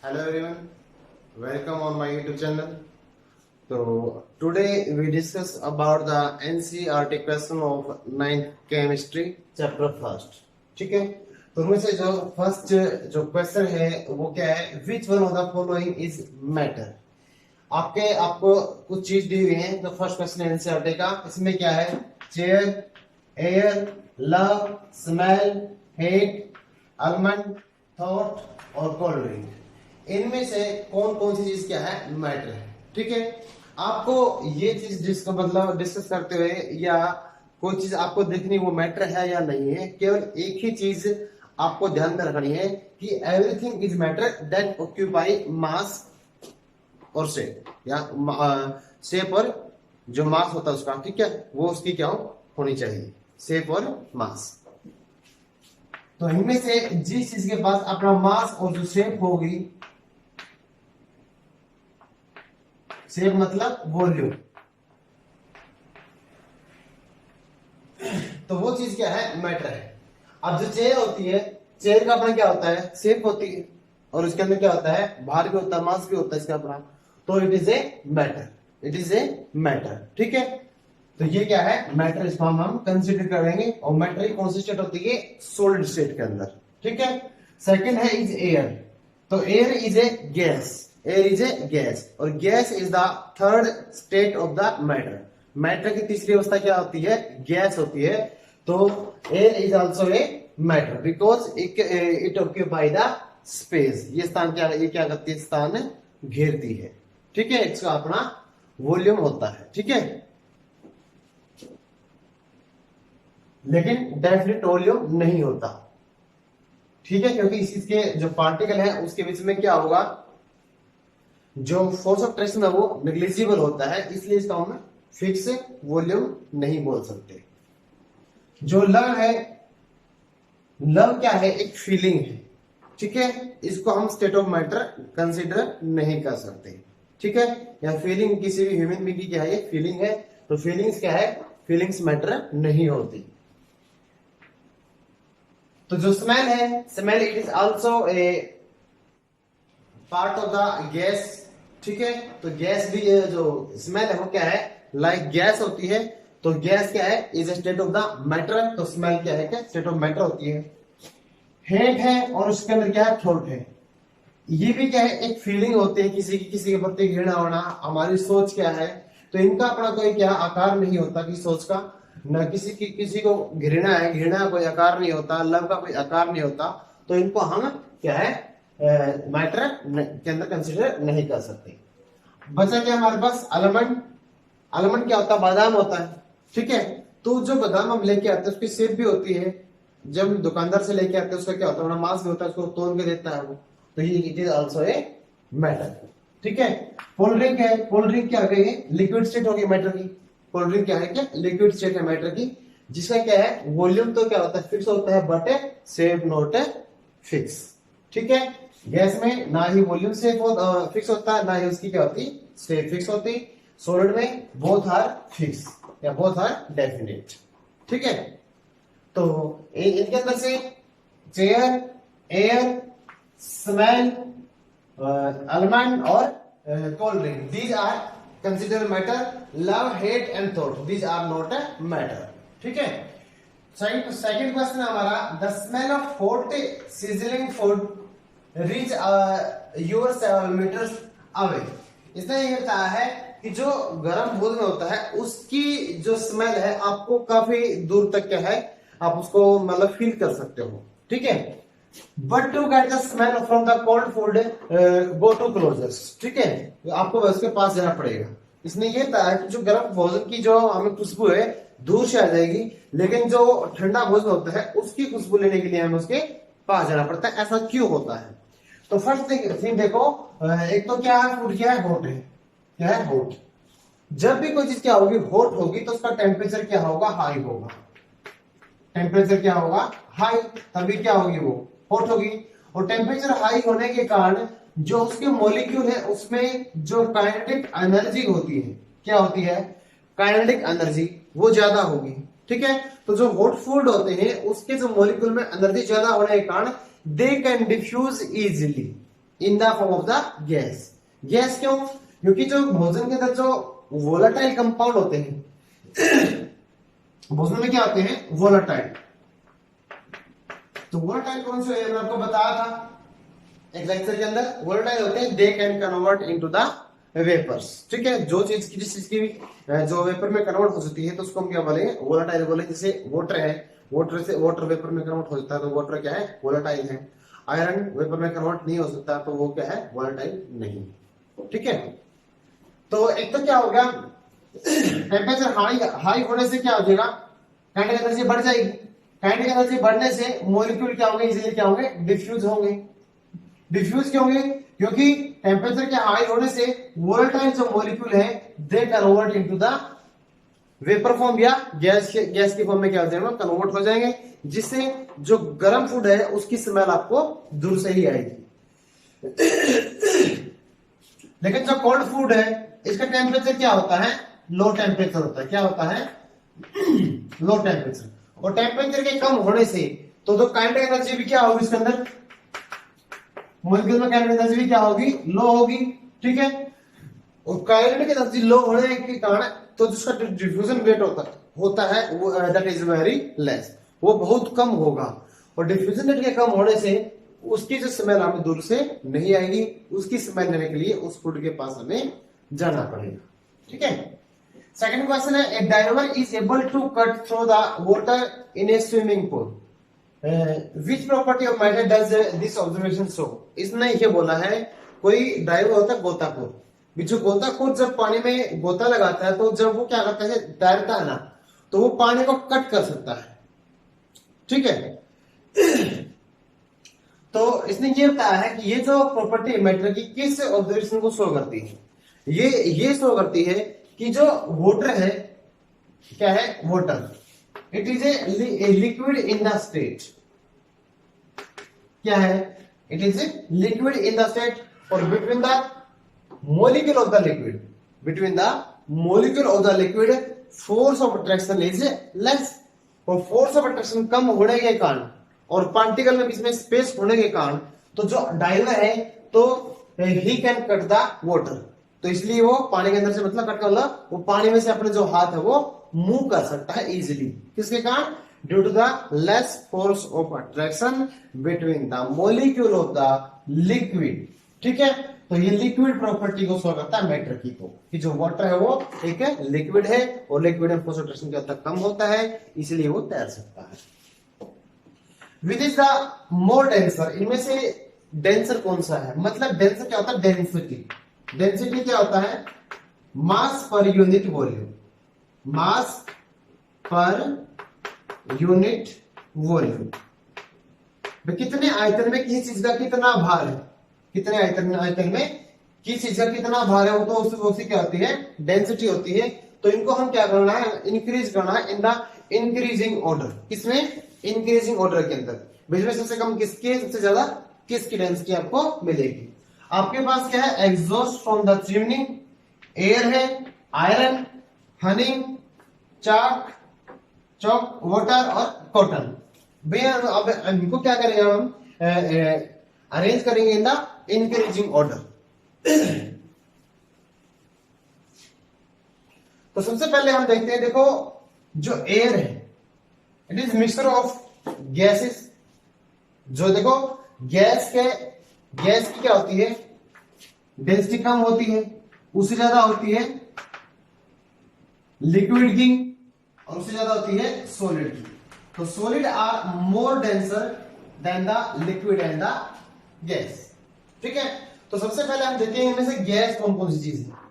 Hello everyone, welcome on my YouTube channel. So today we discuss about the NCERT question of 9th chemistry chapter first. ठीक है, तो उनमें से जो first जो क्वेश्चन है वो क्या है, which one of the following is matter. आपको कुछ चीज दी हुई है। तो फर्स्ट क्वेश्चन है एनसीईआरटी का, इसमें क्या है, chair, air, love, smell, hate, almond, thought और कोल्ड ड्रिंक। इनमें से कौन कौन सी चीज क्या है, मैटर है। ठीक है, आपको ये चीज डिस्कस करते हुए या कोई चीज आपको देखनी वो मैटर है या नहीं है, केवल एक ही चीज आपको ध्यान में रखनी है कि everything is matter that occupy mass और शेप, या शेप और जो मास होता है उसका, ठीक है, वो उसकी क्या होनी चाहिए, शेप और मास। तो इनमें से जिस चीज के पास अपना मास और जो शेप होगी, शेप मतलब वॉल्यूम, तो वो चीज क्या है, मैटर है। अब जो चेयर होती है, चेयर का अपना क्या होता है, शेप होती है, और उसके अंदर क्या होता है, भार भी होता है, मास भी होता है इसका अपना, तो it is a matter, it is A matter. ठीक है, तो ये क्या है, मैटर, इसको हम कंसिडर करेंगे। और मैटर की कौन सी स्टेट होती है, सॉलिड स्टेट के अंदर। ठीक है, सेकंड है इज एयर। तो air is a gas, air is a gas, और gas is the third state of the matter. Matter की तीसरी अवस्था क्या होती है, गैस होती है। तो air is also a matter because it occupy the space. ये स्थान क्या, ये क्या करती है, स्थान घेरती है। ठीक है, इसका अपना वॉल्यूम होता है। ठीक है, लेकिन डेफिनेट वॉल्यूम नहीं होता। ठीक है, क्योंकि इसके जो पार्टिकल है उसके बीच में क्या होगा, जो फोर्स ऑफ ट्रैक्शन है वो नेग्लिजिबल होता है, इसलिए इसका हम फिक्स वॉल्यूम नहीं बोल सकते। जो लव है, लव क्या है, एक फीलिंग है। ठीक है, इसको हम स्टेट ऑफ मैटर कंसीडर नहीं कर सकते। ठीक है, या फीलिंग किसी भी ह्यूमन बीइंग की क्या है, ये फीलिंग है, तो फीलिंग्स क्या है, फीलिंग्स मैटर नहीं होती। तो जो स्मेल है, smell it is also a part of the gas. ठीक है, तो गैस भी जो स्मेल है वो क्या है, लाइक गैस होती है। तो गैस क्या है, is a state of the matter, तो स्मेल क्या है, क्या स्टेट ऑफ मैटर होती है। हेट है और उसके अंदर क्या है, थॉट है। ये भी क्या है, एक फीलिंग होती है, किसी के प्रति घृणा होना, हमारी सोच क्या है। तो इनका अपना कोई क्या आकार नहीं होता कि सोच का, न किसी को घृणा है, घृणा का कोई आकार नहीं होता, लव का कोई आकार नहीं होता। तो इनको हम क्या है, मैटर के अंदर कंसिडर नहीं कर सकते। बचा क्या हमारे पास, अलमंड। अलमंड क्या होता है, बादाम होता है। ठीक है, तो जो बादाम हम लेके आते हैं उसकी शेप भी होती है। जब दुकानदार से लेके आते हैं उसका क्या होता है, मांस भी होता है, उसको तोड़ के देता है वो, तो ये it is also a matter. ठीक है, कोल्ड ड्रिंक है, कोल्ड ड्रिंक क्या है, लिक्विड स्टेट होगी मैटर की। कोल्ड ड्रिंक क्या है, क्या लिक्विड स्टेट है मैटर की, जिसका क्या है, वॉल्यूम तो क्या होता है, फिक्स होता है, बट शेप नॉट फिक्स। ठीक है, गैस में ना ही वॉल्यूम फिक्स होता है, ना ही उसकी क्या होती, शेप फिक्स होती। सॉलिड में बोथ आर फिक्स या बोथ आर डेफिनेट। ठीक है, तो इनके अंदर से चेयर, एयर, स्मेल, अलमंड और cold drink, these are consider matter. Love, hate and thought, these are not a matter. ठीक है, सेकंड क्वेश्चन हमारा, the smell of hot sizzling food reach your several meters away. इसने ये बताया है कि जो गर्म भोजन होता है उसकी जो स्मेल है आपको काफी दूर तक क्या है, आप उसको मतलब फील कर सकते हो। ठीक है, but to get the smell from the cold food go to closers. ठीक है, आपको उसके पास जाना पड़ेगा। इसने ये बताया कि जो गर्म भोजन की जो हमें खुशबू है दूर से आ जाएगी, लेकिन जो ठंडा भोजन होता है उसकी खुशबू लेने के लिए हमें उसके पास जाना पड़ता है। ऐसा क्यों होता है? तो फर्स्ट थिंग देखो, एक तो क्या है, फूड क्या है, हॉट है। क्या है, हॉट। जब भी कोई चीज क्या होगी, हॉट होगी, तो उसका टेम्परेचर क्या होगा, हाई होगा। टेम्परेचर क्या होगा, हाई, तभी क्या होगी, वो हॉट होगी। और टेम्परेचर हाई होने के कारण जो उसके मॉलिक्यूल है उसमें जो काइनेटिक एनर्जी होती है, क्या होती है, काइनेटिक एनर्जी, वो ज्यादा होगी। ठीक है, तो जो हॉट फूड होते हैं उसके जो मॉलिक्यूल में एनर्जी ज्यादा होने के कारण they can diffuse easily in the form of the gas. Gas क्यों? क्योंकि जो भोजन के अंदर जो वोलेटाइल कंपाउंड होते हैं भोजन में क्या होते हैं? वोलेटाइल। तो वोलेटाइल कौन से मैं आपको बताया था एक लेक्चर के अंदर, वोलेटाइल होते हैं they can convert into the vapours. ठीक है, जो चीज की जिस चीज की जो वेपर में कन्वर्ट हो सकती है तो उसको हम क्या बोलेंगे? वोलेटाइल बोले। जैसे वाटर है, वाटर से वाटर वेपर में कन्वर्ट हो सकता है तो वाटर क्या है? वोलेटाइल है। आयरन वेपर में कन्वर्ट नहीं हो सकता तो वो क्या है? वोलेटाइल नहीं। ठीक है, तो एक तो क्या हो गया, टेम्परेचर हाई होने से क्या हो जाएगा? काइनेटिक एनर्जी बढ़ जाएगी। काइनेटिक एनर्जी बढ़ने से मॉलिक्यूल क्या होंगे? इजीली क्या होंगे? डिफ्यूज होंगे। डिफ्यूज क्यों होंगे? क्योंकि टेम्परेचर के हाई होने से वोलेटाइल जो मॉलिक्यूल है they convert into the vapour form या गैस की फॉर्म में क्या हो जाएगा? कन्वर्ट हो जाएंगे, जिससे जो गर्म फूड है उसकी स्मेल आपको दूर से ही आएगी। लेकिन जो कोल्ड फूड है इसका टेम्परेचर क्या होता है? लो टेम्परेचर होता है। क्या होता है? Low temperature. और टेम्परेचर के कम होने से तो जो काइनेटिक एनर्जी भी क्या होगी इसके अंदर? मॉलिक्यूल में काइनेटिक एनर्जी भी क्या होगी? लो होगी। ठीक है, और काइनेटिक एनर्जी लो होने के कारण तो जिसका डिफ्यूजन रेट होता है वो दैट इज वेरी लेस, वो बहुत कम होगा। और डिफ्यूजन रेट के कम होने से उसकी जो स्मेल हमें दूर से नहीं आएगी, उसकी स्मेल लेने के लिए उस फूड के पास हमें जाना पड़ेगा। ठीक है, सेकंड क्वेश्चन है, a diver is able to cut through the water in a swimming pool, which property of matter does this observation show? इसने ये बोला है, कोई डाइवर होता है गोताखोर, जो गोताखोर जब पानी में गोता लगाता है तो जब वो क्या करता है, तैरता है ना, तो वो पानी को कट कर सकता है। ठीक है, तो इसने ये बताया है कि ये जो प्रॉपर्टी मैटर की किस ऑब्जर्वेशन को शो करती है? ये शो करती है कि जो वाटर है, क्या है? Water it is a liquid in the state. क्या है? It is a liquid in the state, और between the molecule of the liquid, between the molecule of the liquid force of attraction is less। और force of attraction कम होने के कारण और particle में बीच में स्पेस होने के कारण तो जो डाइवर है तो he can cut the water, तो इसलिए वो पानी के अंदर से मतलब कट कर, मतलब वो पानी में से अपने जो हाथ है वो मूव कर सकता है इजीली। किसके कारण? Due to the less force of attraction between the molecule of the liquid. ठीक है, तो ये लिक्विड प्रॉपर्टी को शो करता है मैटर की, तो कि जो वाटर है वो एक लिक्विड है और लिक्विड में फोर्स अट्रैक्शन क्या होता है? कम होता है, इसलिए वो तैर सकता है। Which is the more denser, इनमें से डेंसर कौन सा है? मतलब डेंसर क्या होता है? डेंसिटी। डेंसिटी क्या होता है? मास पर यूनिट वॉल्यूम। मास पर यूनिट वॉल्यूम, कितने आयतन में किसी चीज का कितना भार है, कितने आयतन में किस चीज का कितना भार है, वो तो उसकी क्या होती है? डेंसिटी होती है। तो इनको हम क्या करना है? इंक्रीज करना है इन द इंक्रीजिंग ऑर्डर। किसमें? इंक्रीजिंग ऑर्डर के अंदर। बीच में सबसे कम किसकी, सबसे ज्यादा किसकी डेंसिटी आपको मिलेगी? आपके पास क्या है? Exhaust from the chimney, air है, आयरन, हनी, चॉक, वाटर और कॉटन। भैया अब इनको क्या करेंगे हम? अरेंज करेंगे इन द इंक्रीजिंग ऑर्डर। तो सबसे पहले हम देखते हैं, देखो जो एयर है it is mixture of gases. जो देखो गैस की क्या होती है? डेंसिटी कम होती है, उससे ज्यादा होती है लिक्विड की और उससे ज्यादा होती है सॉलिड की। तो solid are more denser than the liquid and the gas. ठीक है, तो सबसे पहले हम देखते हैं इनमें से गैस कौन कौन सी चीज है।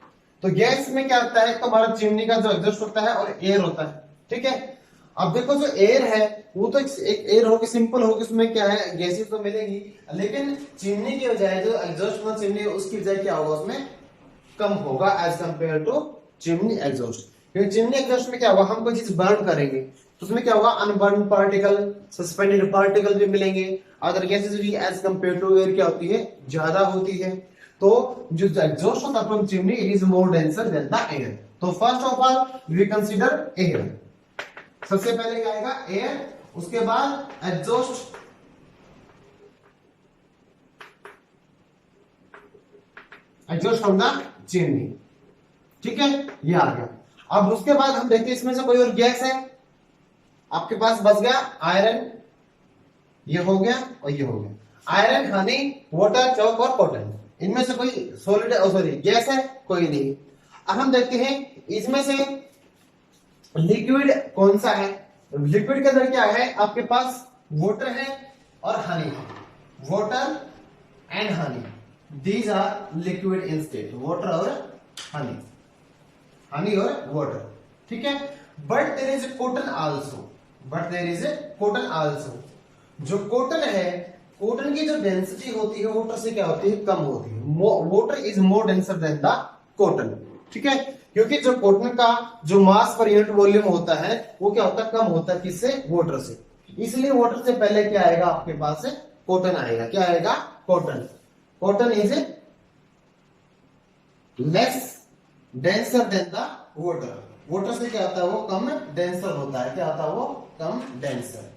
तो गैस में क्या होता है? तो हमारा चिमनी का जो एग्जॉस्ट होता है और एयर होता है। ठीक है, अब देखो जो एयर है वो तो एक एयर होगी, सिंपल होगी, उसमें क्या है? गैसेस तो मिलेगी, लेकिन चिमनी की बजाय जो एग्जॉस्ट में चिमनी उसकी बजाय क्या होगा? उसमें कम होगा as compare to chimney exhaust. क्योंकि चिमनी एग्जॉस्ट में क्या होगा? हम कोई चीज बर्न करेंगे तो उसमें क्या होगा? अनबर्न पार्टिकल, सस्पेंडेड पार्टिकल भी मिलेंगे। अदर गैसेस भी एज कंपेयर टू एयर क्या होती है? ज्यादा होती है। तो जो एग्जॉस्ट होता है from chimney it is more denser than the air. तो first of all we consider air. सबसे पहले क्या आएगा? एयर, उसके बाद exhaust, exhaust from the chimney. ठीक है, ये आ गया। अब उसके बाद हम देखते हैं इसमें से कोई और गैस है। आपके पास बच गया आयरन, ये हो गया और ये हो गया। आयरन, हनी, वाटर, चौक और कॉटन, इनमें से कोई सॉलिड सॉरी गैस है? कोई नहीं। अब हम देखते हैं इसमें से लिक्विड कौन सा है। लिक्विड के अंदर क्या है आपके पास? वाटर है और हनी है। Water and honey, these are liquid in state. Water और हनी, हनी और वाटर। ठीक है, but there is cotton also, but there is cotton also. जो कॉटन है, कॉटन की जो डेंसिटी होती है वाटर से क्या होती है? कम होती है। Water is more denser than the cotton. ठीक है, क्योंकि जो कॉटन का जो मास पर यूनिट वॉल्यूम होता है वो क्या होता है? कम होता है। किससे? वाटर से। इसलिए वाटर से पहले क्या आएगा आपके पास? कॉटन आएगा। क्या आएगा? Cotton. Cotton is less denser than the water. Water से क्या होता है? वो कम डेंसर होता है। क्या होता है? वो कम डेंसर।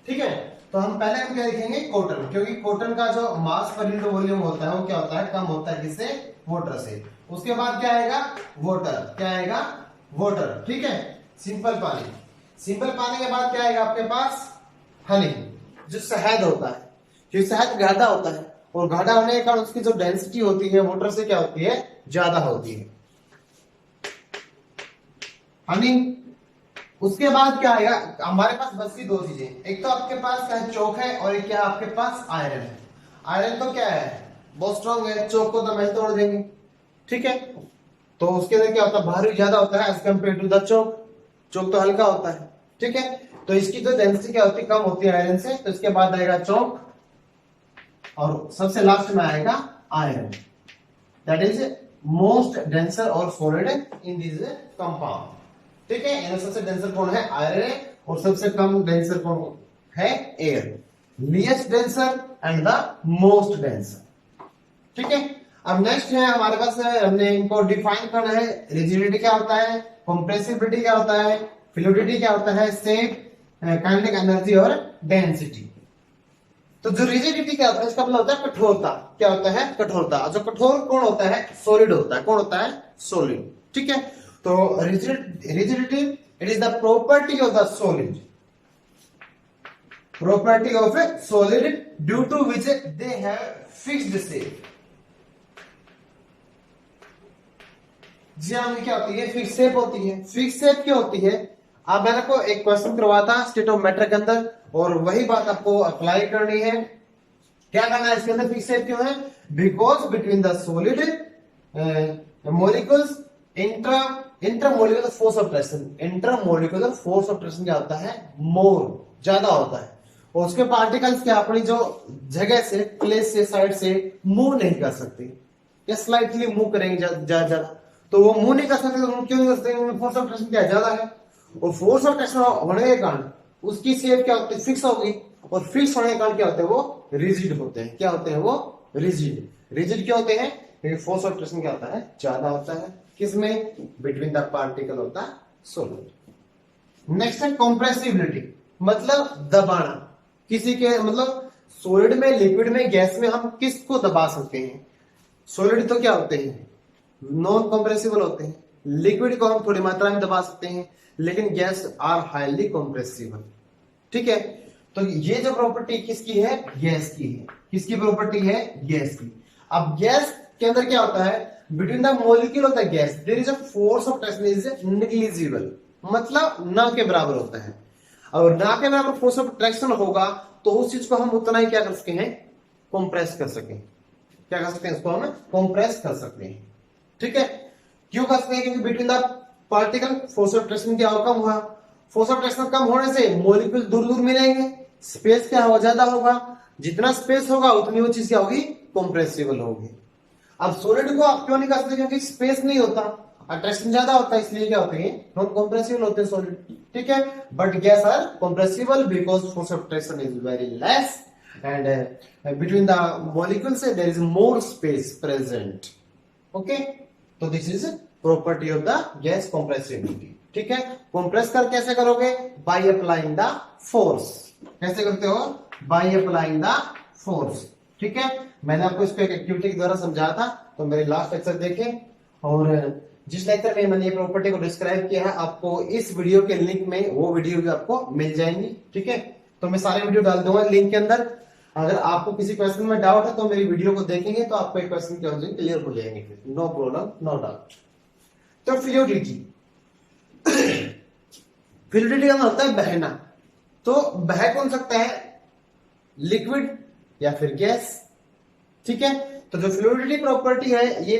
ठीक है, तो हम पहले हम क्या लिखेंगे? कॉटन, क्योंकि कॉटन का जो मास पर यूनिट वॉल्यूम होता है वो क्या होता है? कम होता है। किससे? वाटर से। उसके बाद क्या आएगा? वाटर। क्या आएगा? वाटर। ठीक है, सिंपल पानी। सिंपल पानी के बाद क्या आएगा आपके पास? हनी, जो शहद होता है। क्योंकि शहद गाढ़ा होता है और गाढ़ा होने के कारण उसकी जो डेंसिटी होती है वाटर से क्या होती है? ज्यादा होती है। हनी। उसके बाद क्या आएगा? हमारे पास बस की दो चीजें, एक तो आपके पास क्या है? चौक है, और एक क्या है आपके पास? आयरन है। आयरन तो क्या है? बहुत स्ट्रॉन्ग है। चौक को तो मैं तोड़ देंगे। ठीक है, तो उसके अंदर क्या होता है? भारी ज्यादा होता है एज कम्पेयर टू द चौक। चौक तो हल्का होता है। ठीक है, तो इसकी तो डेंसिटी क्या होती है? कम होती है आयरन से। तो इसके बाद आएगा चौक और सबसे लास्ट में आएगा iron. That is most denser और सॉलिड इन दिस कंपाउंड। ठीक है, इनमें सबसे डेंसर कौन है? आयरन है, और सबसे कम डेंसर कौन है? Air. Least denser and the most denser. ठीक है, अब नेक्स्ट है हमारे पास हमने इनको डिफाइन करना है। रिजिडिटी क्या होता है? कंप्रेसिबिलिटी क्या होता है? फ्लूइडिटी क्या होता है? शेप, काइनेटिक एनर्जी और डेंसिटी। तो जो रिजिडिटी क्या होता है? इसका मतलब होता है कठोरता। क्या होता है? कठोरता। जो कठोर कौन होता है? सॉलिड होता है। कौन होता है? सॉलिड। ठीक है, तो rigidity it is the property of the solid, property of a solid due to which they have fixed shape। जी हाँ, क्या होती है? फिक्स शेप होती है। फिक्स शेप क्या होती है? आप मैंने को एक क्वेश्चन करवाया था स्टेट ऑफ मैटर के अंदर, और वही बात आपको अप्लाई करनी है। क्या करना है इसके अंदर? फिक्स शेप क्यों है? Because between the solid molecules intermolecular force of traction, intermolecular force of traction क्या होता है? मोर, ज्यादा होता है। और उसके पार्टिकल्स क्या अपनी जो जगह से, प्लेस से, साइड से मूव नहीं कर सकते, या स्लाइटली मूव करेंगे ज्यादा, तो वो मूव नहीं कर सकते। तो क्यों नहीं कर सकते? फोर्स ऑफ ट्रेक्शन क्या ज्यादा है, और फोर्स ऑफ ट्रेक्शन होने के कारण उसकी शेप क्या होती है? फिक्स होगी, और फिक्स होने के कारण क्या होते हैं? वो रिजिड होते हैं। क्या होते हैं? वो रिजिड। रिजिड क्यों होते हैं? क्योंकि फोर्स ऑफ ट्रेक्शन क्या होता है? ज्यादा होता है। किसमें? Between the particle of the solid. Next है कंप्रेसिबिलिटी, मतलब दबाना। किसी के मतलब सॉलिड में, लिक्विड में, गैस में हम किसको दबा सकते हैं? सॉलिड तो क्या होते हैं? नॉन कंप्रेसिबल होते हैं। लिक्विड को हम थोड़ी मात्रा में दबा सकते हैं, लेकिन गैस आर हाईली कंप्रेसिबल। ठीक है, तो ये जो प्रॉपर्टी किसकी है? गैस की है। किसकी प्रॉपर्टी है? गैस की। अब गैस के अंदर क्या होता है? Between the molecule of the gas there is a force of traction is negligible, मतलब ना के बराबर होता है। और ना के बराबर फोर्स ऑफ ट्रेक्शन होगा तो उस चीज को हम उतना ही क्या कर सकते हैं? कंप्रेस कर सकें। क्या कर सकते हैं? इसको हम कंप्रेस कर सकते हैं। ठीक है, क्यों कर सकते हैं? क्योंकि between the particle force of traction क्या कम हुआ। फोर्स ऑफ ट्रेक्शन कम होने से मॉलिक्यूल दूर दूर मिलेंगे, स्पेस क्या हो ज्यादा होगा। जितना स्पेस होगा उतनी वो चीज क्या होगी? कंप्रेसिबल होगी। अब सॉलिड को आप क्यों नहीं कर सकते? क्योंकि स्पेस नहीं होता, अट्रैक्शन ज्यादा होता है, इसलिए क्या होते हैं? नॉन कंप्रेसिबल होते हैं सॉलिड। ठीक है, but gas are compressible because force of traction is very less and between the molecules there is more space present. Okay, तो this is property of the gas compressibility. ठीक है, compress कर कैसे करोगे? By applying the force. कैसे करते हो? By applying the force. ठीक है, मैंने आपको इसको एक एक्टिविटी के द्वारा समझाया था, तो मेरे लास्ट लेक्चर देखें। और जिस लेक्चर में मैंने ये प्रॉपर्टी को डिस्क्राइब किया है, आपको इस वीडियो के लिंक में वो वीडियो भी आपको मिल जाएंगी। ठीक है, तो मैं सारे वीडियो डाल दूंगा लिंक के अंदर। अगर आपको किसी क्वेश्चन में डाउट है तो मेरी वीडियो को देखेंगे तो आपको एक क्वेश्चन के आंसर क्लियर हो जाएंगे, नो प्रॉब्लम, नो डाउट। तो फ्लूइडिटी, फ्लूइडिटी का मतलब होता है बहना। तो बह कौन सकता है, लिक्विड या फिर गैस। ठीक है, तो जो फ्लूइडिटी प्रॉपर्टी है ये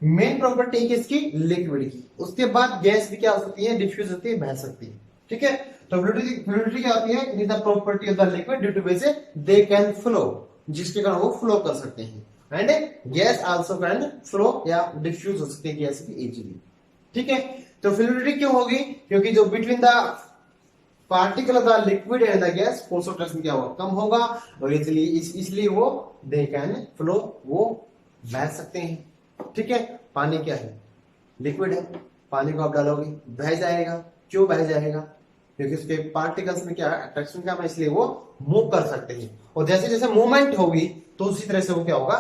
मेन प्रॉपर्टी है किसकी, लिक्विड की। उसके बाद गैस भी क्या हो सकती है, डिफ्यूज होती है, बह सकती है। ठीक है, तो फ्लूइडिटी क्या होती है, it is the property of the liquid due to which they can flow, जिसके कारण वो फ्लो कर सकते हैं। And gas also can flow या डिफ्यूज हो सकती है गैस भी इजीली। ठीक है, तो फ्लूइडिटी क्यों होगी, क्योंकि जो between the particle of the liquid and the gas force of attraction क्या होगा, कम होगा, और इसलिए वो दे कैन फ्लो, वो बह सकते हैं। ठीक है, पानी क्या है, लिक्विड है, पानी को आप डालोगे बह जाएगा। क्यों बह जाएगा, क्योंकि उसके पार्टिकल्स में क्या है, अट्रैक्शन क्या है, इसलिए वो मूव कर सकते हैं। और जैसे जैसे मूवमेंट होगी तो उसी तरह से वो क्या होगा,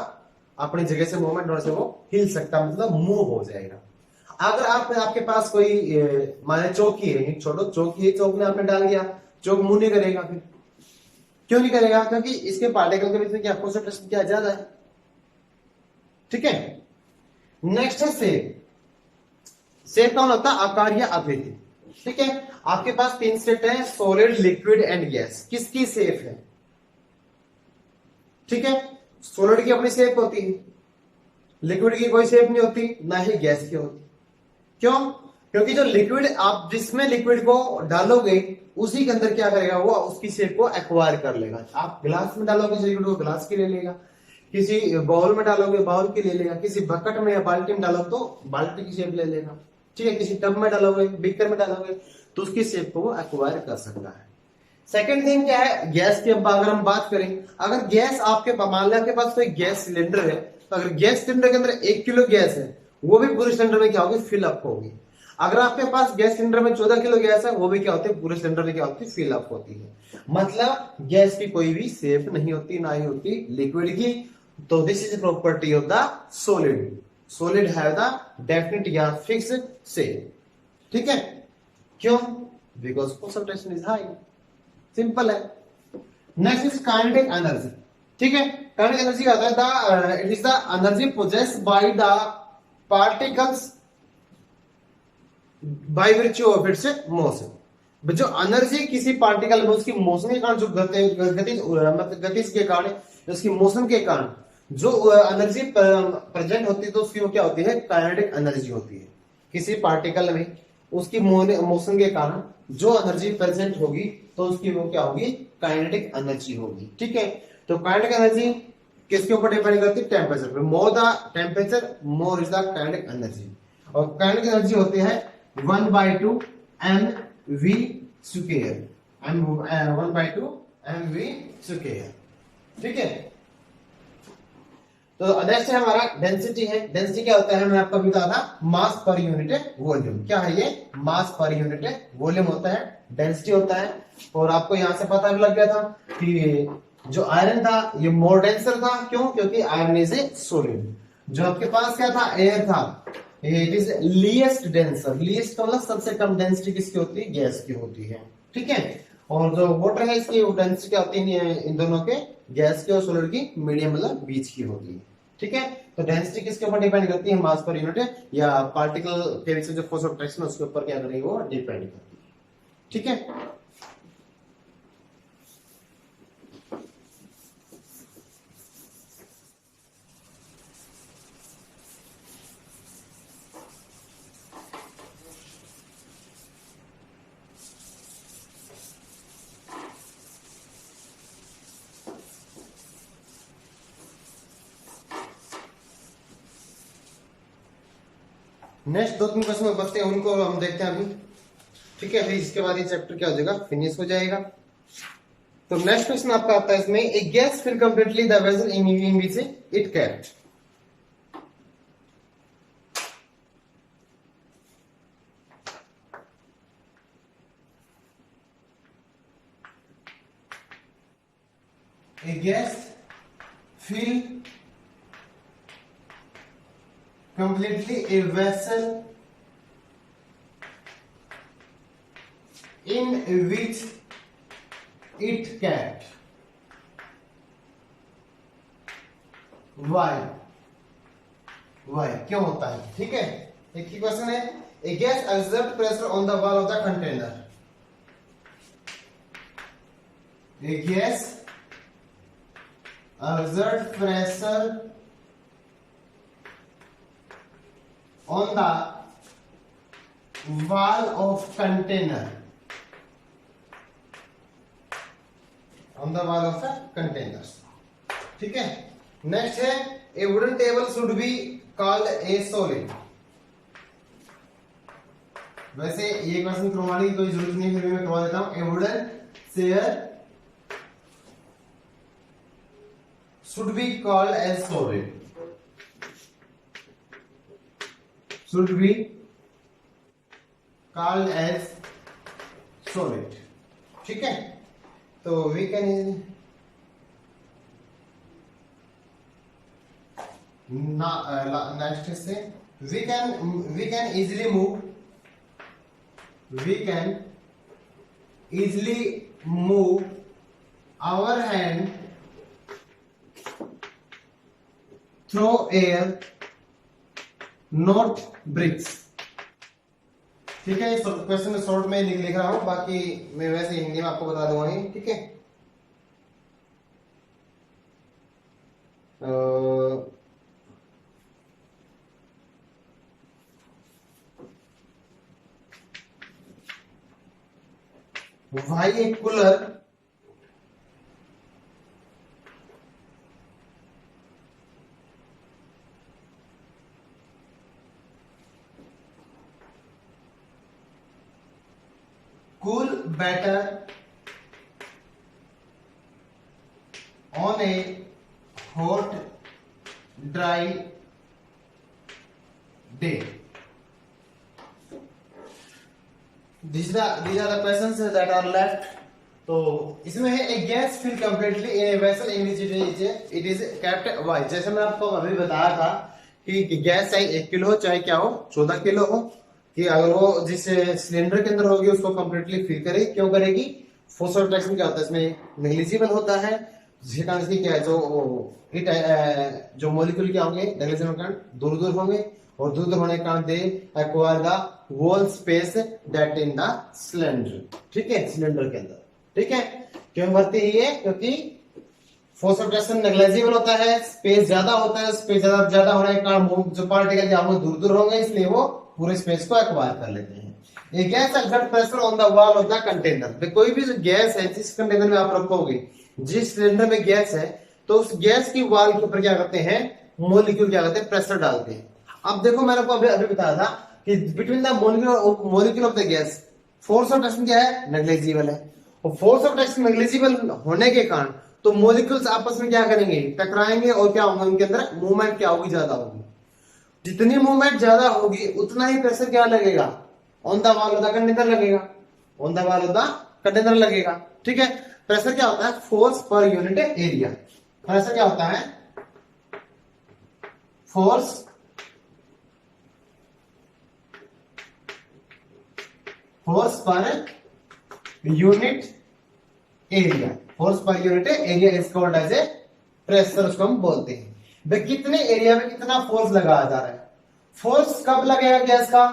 अपनी जगह से मूवमेंट होने से वो हिल सकता, मतलब मूव हो जाएगा। अगर आपके पास कोई माने चौकी है, छोड़ो चौकी है, चौक में आपने डाल दिया, चौक मूव नहीं करेगा। फिर क्यों नहीं करेगा, क्योंकि इसके पार्टिकल के बीच में क्या फोर्स क्या ज्यादा है। ठीक है, नेक्स्ट है शेप। शेप कौन होता है, आकार या आकृति। ठीक है, आपके पास तीन सेट है, सॉलिड, लिक्विड एंड गैस। किसकी शेप है, ठीक है, सॉलिड की अपनी शेप होती है, लिक्विड की कोई शेप नहीं होती, ना ही गैस की होती। क्यों, क्योंकि जो लिक्विड आप जिसमें लिक्विड को डालोगे उसी के अंदर क्या करेगा, वो उसकी शेप को एक्वायर कर लेगा। आप ग्लास में डालोगे लिक्विड को, ग्लास की ले लेगा, किसी बाउल में डालोगे बाउल की ले लेगा, किसी बकेट में या बाल्टी में डालो तो बाल्टी की शेप ले लेगा। ठीक है, किसी टब में डालोगे, बीकर में डालोगे तो उसकी शेप को वो एक्वायर कर सकता है। सेकेंड थिंग क्या है, गैस की अगर हम बात करें, अगर गैस आपके मान लो आपके पास कोई गैस सिलेंडर है, तो अगर गैस सिलेंडर के अंदर 1 किलो गैस है, वो भी पूरे सिलेंडर में क्या होगी, फिल अप होगी। अगर आपके पास गैस सिलेंडर में 14 किलो गैस है, वो भी क्या होती है, पूरे सिलेंडर में क्या होती है, फिल अप होती है। मतलब गैस की कोई भी शेप नहीं होती, ना ही होती लिक्विड की। तो this is property of the solid, solid have the definite या फिक्स्ड शेप। ठीक है, क्यों, because concentration is high, simple है। Next is kinetic energy. ठीक है, काइनेटिक एनर्जी क्या होता है, it is the energy possessed by the particles by virtue of its motion. जो एनर्जी किसी पार्टिकल में उसकी मोशन के कारण, जो गतिज के कारण, उसकी मोशन के कारण जो एनर्जी प्रेजेंट होती है, तो उसकी वो क्या होती है, काइनेटिक एनर्जी होती है। किसी पार्टिकल में उसकी मोशन के कारण जो एनर्जी प्रेजेंट होगी तो उसकी वो क्या होगी, काइनेटिक एनर्जी होगी। ठीक है, तो काइनेटिक एनर्जी किसके ऊपर डिपेंड करती है, टेम्परेचर पे। More the temperature more is the kinetic energy. और काइनेटिक एनर्जी होती है 1/2 mv स्क्वायर, 1/2 mv स्क्वायर। ठीक है, तो नेक्स्ट है हमारा डेंसिटी है। डेंसिटी क्या होता है, मैंने आपको अभी बताया था, मास पर यूनिट वॉल्यूम। क्या है ये, मास पर यूनिट वॉल्यूम होता है, डेंसिटी होता है। और आपको यहां से पता भी लग गया था कि जो आयरन था ये मोर डेंसर था। क्यों, क्योंकि आयरन इज ए सॉलिड। जो आपके पास क्या था, एयर था, it is least denser. Least मतलब सबसे कम डेंसिटी किसकी होती है, गैस की होती है। ठीक है, और जो वाटर है इसकी डेंसिटी क्या होती है, इन दोनों के, गैस की और सॉलिड की, मीडियम मतलब बीच की होती है। ठीक है, तो डेंसिटी किसके ऊपर डिपेंड करती है, मास पर यूनिट या पार्टिकल के बीच में जो फोर्स ऑफ अट्रैक्शन उसके ऊपर क्या करेगी, वो डिपेंड करती है। ठीक है, नेक्स्ट 2-3 क्वेश्चन बचते हैं, उनको हम देखते हैं अभी। ठीक है, फिर इसके बाद ये चैप्टर क्या हो जाएगा, फिनिश हो जाएगा। तो नेक्स्ट क्वेश्चन आपका आता है इसमें, a gas fill completely the vessel in which it kept. A gas fill completely a vessel in which it kept. Why? क्यों होता है? ठीक है, एक ही क्वेश्चन है. A gas exert pressure on the wall of the container. A gas exert pressure on the wall of container. On the wall of the containers. ठीक है. Next है a wooden table should be called a solid. वैसे ये question करवाने की कोई जरूरत नहीं है, फिर मैं करवा देता हूं. a wooden chair should be called as solid. Should be called as solid. ठीक है. तो we can नेक्स्ट से we can easily move our hand through air, not bricks. ठीक है. क्वेश्चन में शॉर्ट में लिख रहा हूं, बाकी मैं वैसे हिंदी में आपको बता दूंगा. ठीक है. Why a cooler cool better on a hot dry day? These are the questions that are left. तो इसमें है a gas fill completely in a vessel in which it is kept. Why? जैसे मैं आपको अभी बताया था कि गैस चाहे 1 किलो हो चाहे क्या हो 14 किलो हो, कि अगर वो जिस सिलेंडर के अंदर होगी उसको कंप्लीटली फिल करे. क्यों करेगी? फोर्स ऑफ अट्रैक्शन क्या होता है इसमें? नेग्लिजिबल होता है. जिसके कारण इसकी क्या है जो मॉलिक्यूल क्या होंगे नेग्लिजिबल कारण दूर दूर होंगे, और दूर दूर होने के कारण they acquire the wall space that in the cylinder. ठीक है, सिलेंडर के अंदर. ठीक है. क्यों बढ़ती है? क्योंकि फोर्स ऑफ अट्रैक्शन नेग्लिजिबल होता है, स्पेस ज्यादा होता है. स्पेस ज्यादा होने के कारण जो पार्टिकल क्या होंगे दूर दूर होंगे, इसलिए वो पूरे स्पेस को एक्वायर कर लेते हैं. ये gas exert pressure on the wall of the container. कोई भी जो गैस है जिस कंटेनर में आप रखोगे, जिस सिलेंडर में गैस है, तो उस गैस की वॉल के ऊपर क्या करते हैं? मॉलिक्यूल क्या करते हैं? प्रेशर डालते हैं. अब देखो मैंने आपको अभी बताया था कि between the molecule of the gas force of attraction क्या है? नेग्लिजिबल है. और फोर्स ऑफ अट्रैक्शन नेग्लिजिबल होने के कारण तो मॉलिक्यूल्स आपस में क्या करेंगे? टकराएंगे, और क्या होगा? उनके अंदर मूवमेंट क्या होगी? ज्यादा होगी. जितनी मूवमेंट ज्यादा होगी उतना ही प्रेशर क्या लगेगा? On the wall of the container लगेगा. On the wall of the container लगेगा. ठीक है. प्रेशर क्या होता है? Force per unit area. Pressure क्या होता है? Force per unit area. Force per unit area is called as a pressure, उसको हम बोलते हैं. भाई कितने एरिया में कितना फोर्स लगाया जा रहा है? फोर्स कब लगेगा गैस का?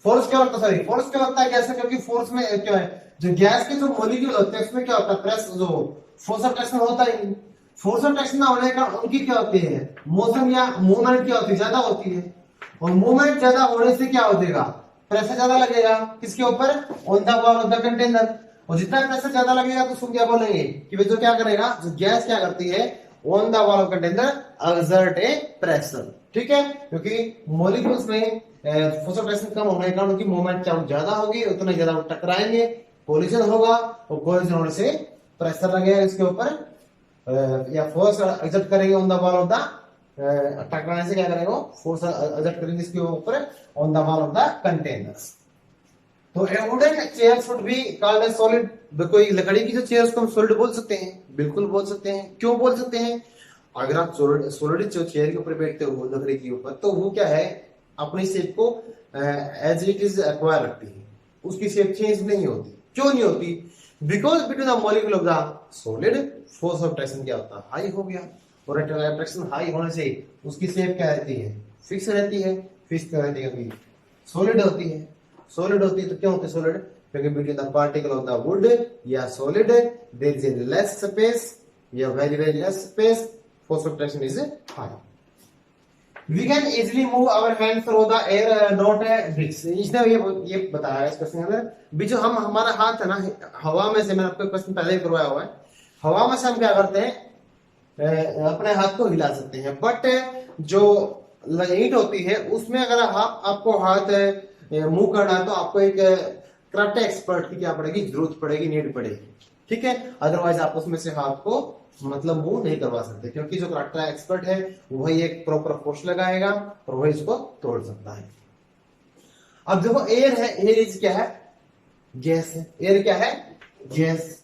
फोर्स क्या होता है? फोर्स क्या होता है गैस का? क्योंकि फोर्स में क्या है, जो गैस के जो मॉलिक्यूल होते हैं उसमें क्या होता है? प्रेस जो फोर्स ऑफ अट्रैक्शन होता ही. फोर्स ऑफ अट्रैक्शन ना होने का उनकी क्या होती है? मोशन या मूवमेंट क्या होती है? ज्यादा होती है. और मूवमेंट ज्यादा होने से क्या हो जाएगा? प्रेशर ज्यादा लगेगा. किसके ऊपर? On the wall of the container. और जितना प्रेशर ज्यादा लगेगा तो उसको क्या बोलेंगे कि भाई जो क्या करेगा, जो गैस क्या करती है on the wall of container exert A pressure. ठीक है. क्योंकि मॉलिक्यूल्स में फोर्स ऑफ अट्रैक्शन कम होने के कारण उनकी मूवमेंट क्या ज्यादा होगी, उतना ज्यादा वो टकराएंगे, कोलिजन होगा, और कोलिजन होने से प्रेशर लगेगा इसके ऊपर, या फोर्स एक्सर्ट करेंगे on the wall of the, टकराने से क्या करेगा? फोर्स एक्सर्ट करेंगे इसके ऊपर on the wall of the containers. तो wooden chair should be called as solid. कोई लकड़ी की जो चेयर उसको हम सॉलिड बोल सकते हैं? बिल्कुल बोल सकते हैं. क्यों बोल सकते हैं? अगर आप सॉलिड जो चेयर के ऊपर बैठते हो लकड़ी के ऊपर, तो वो क्या है अपनी शेप को एज इट इज एक्वायर रखती है, उसकी शेप चेंज नहीं होती। क्यों नहीं होती? Because between the molecule of the solid force of attraction क्या होता है, हाई हो गया, और अट्रैक्शन हाई होने से उसकी शेप क्या रहती है, फिक्स रहती है। फिक्स क्या रहती है, कभी सॉलिड होती है। सॉलिड होती है तो क्यों होती है सॉलिड? क्योंकि between the particle of the wood या solid there is a less space या very very less space, force of attraction is high. We can easily move our hand through the air, not bricks. इसने ये बताया है इस question के अंदर भी, जो हम हमारा हाथ है ना हवा में से, मैंने आपको क्वेश्चन पहले ही करवाया हुआ है, हवा में से हम क्या करते हैं अपने हाथ को हिला सकते हैं, बट जो ईंट होती है उसमें अगर आपको हाथ मूव करना है तो आपको एक कराटे एक्सपर्ट की क्या पड़ेगी, जरूरत पड़ेगी, नीड पड़ेगी, ठीक है। अदरवाइज आप उसमें से हाथ को मतलब मूव नहीं करवा सकते, क्योंकि जो कराटे एक्सपर्ट है वही एक प्रॉपर फोर्स लगाएगा और वही इसको तोड़ सकता है। अब देखो एयर है, एयर इज क्या है, गैस है। एयर क्या है, गैस।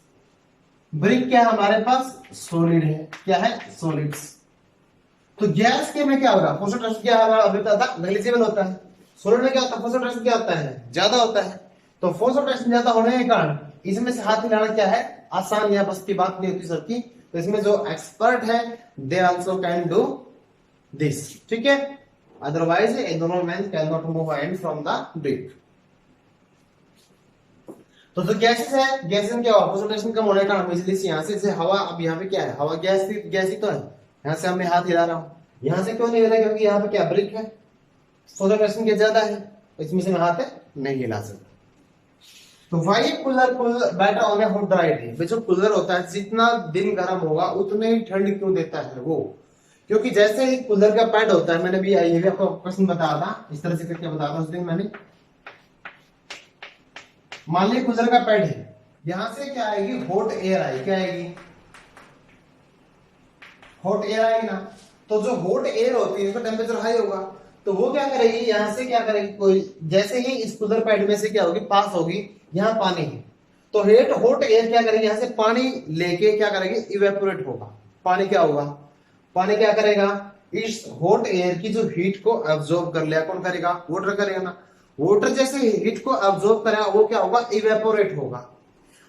ब्रिक क्या है हमारे पास, सॉलिड है। क्या है, सॉलिड्स। तो गैस के में क्या होगा, फोर्स ऑफ अट्रैक्शन क्या होगा, अभी था नेग्लिजिबल होता है। सॉलिड में क्या होता है, फोर्स ऑफ अट्रैक्शन क्या होता है, ज्यादा होता है। तो फोर्स ऑफ अट्रैक्शन ज्यादा होने के कारण इसमें से हाथ हिलाना क्या है, आसान या बस की बात नहीं होती सबकी। तो इसमें जो एक्सपर्ट है they also can do this, ठीक है। अदरवाइज ए दोनों man can not move hand from the brick. तो जो गैसेस है, गैसेस क्या होगा, फोर्स ऑफ अट्रैक्शन कम होने का इजीली से यहां से हवा, अब यहाँ पे क्या है, हवा गैस ही तो है। यहां से मैं हाथ हिला रहा हूं, यहां से क्यों नहीं हिला, क्योंकि यहाँ पे क्या ब्रिक है, फोर्स ऑफ अट्रैक्शन क्या ज्यादा है, इसमें से मैं हाथ नहीं हिला सकता। तो why cooler better on a hot dry day, जो कूलर होता है जितना दिन गर्म होगा उतने ही ठंड क्यों देता है वो, क्योंकि जैसे ही कूलर का पैड होता है, मैंने भी ये भी आपको क्वेश्चन बताया था, इस तरह से करके बताया था उस दिन मैंने। मान लीजिए कूलर का पैड है, यहां से क्या आएगी, हॉट एयर आएगी। क्या आएगी, हॉट एयर आएगी ना। तो जो हॉट एयर होती है उसका टेम्परेचर हाई होगा, तो वो क्या करेगी, यहां से क्या करेगी, कोई जैसे ही इस कूलर पैड में से क्या होगी, पास होगी, यहाँ पानी है, तो हॉट एयर क्या करेगी, यहां से पानी लेके क्या करेगी, इवेपोरेट होगा। पानी क्या होगा, पानी क्या करेगा, इस हॉट एयर की जो हीट को एब्जॉर्ब कर लिया, कौन करेगा, वाटर करेगा ना। वाटर जैसे हीट को एब्जॉर्ब करेगा वो क्या होगा, इवेपोरेट होगा।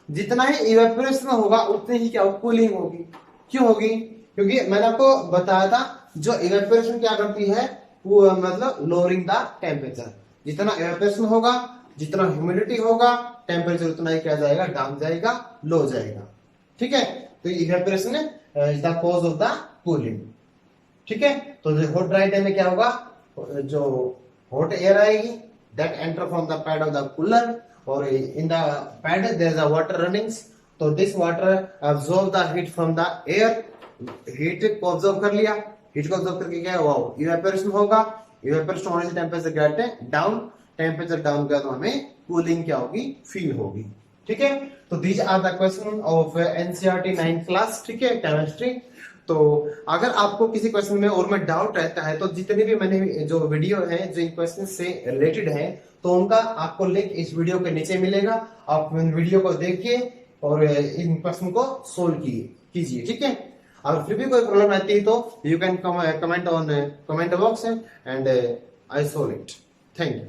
जितना ही इवेपोरेशन होगा उतनी ही क्या होगी, कूलिंग होगी। क्यों होगी, क्योंकि मैंने आपको बताया था जो इवेपोरेशन क्या करती है, वो मतलब लोअरिंग द टेम्परेचर। जितना इवेपोरेशन होगा, जितना ह्यूमिडिटी होगा, टेम्परेचर उतना ही क्या जाएगा, डाउन जाएगा, लो जाएगा, ठीक है। तो evaporation is the cause of the cooling, ठीक है। तो हॉट ड्राई डे में क्या होगा, जो हॉट एयर आएगी that enter from the pad of the cooler, और in the pad there is a water runnings, तो this water absorb the heat from the air, heat को ऑब्जर्व कर लिया, हीट को ऑब्जर्व करके क्या हुआ, इवेपोरेशन होगा, इवेपोरेशन होने से temperature get down, temperature down गया तो हमें कूलिंग क्या होगी, फील होगी, ठीक है। तो these are the question of NCERT 9th class, ठीक है, केमिस्ट्री। तो अगर आपको किसी क्वेश्चन में और में डाउट रहता है तो जितने भी मैंने जो वीडियो है जो इन क्वेश्चन से रिलेटेड है, तो उनका आपको लिंक इस वीडियो के नीचे मिलेगा। आप इन वीडियो को देखिए और इन क्वेश्चन को सोल्व कीजिए, ठीक है। अगर फिर भी कोई प्रॉब्लम आती है तो you can comment on comment box and I solve it. Thank you.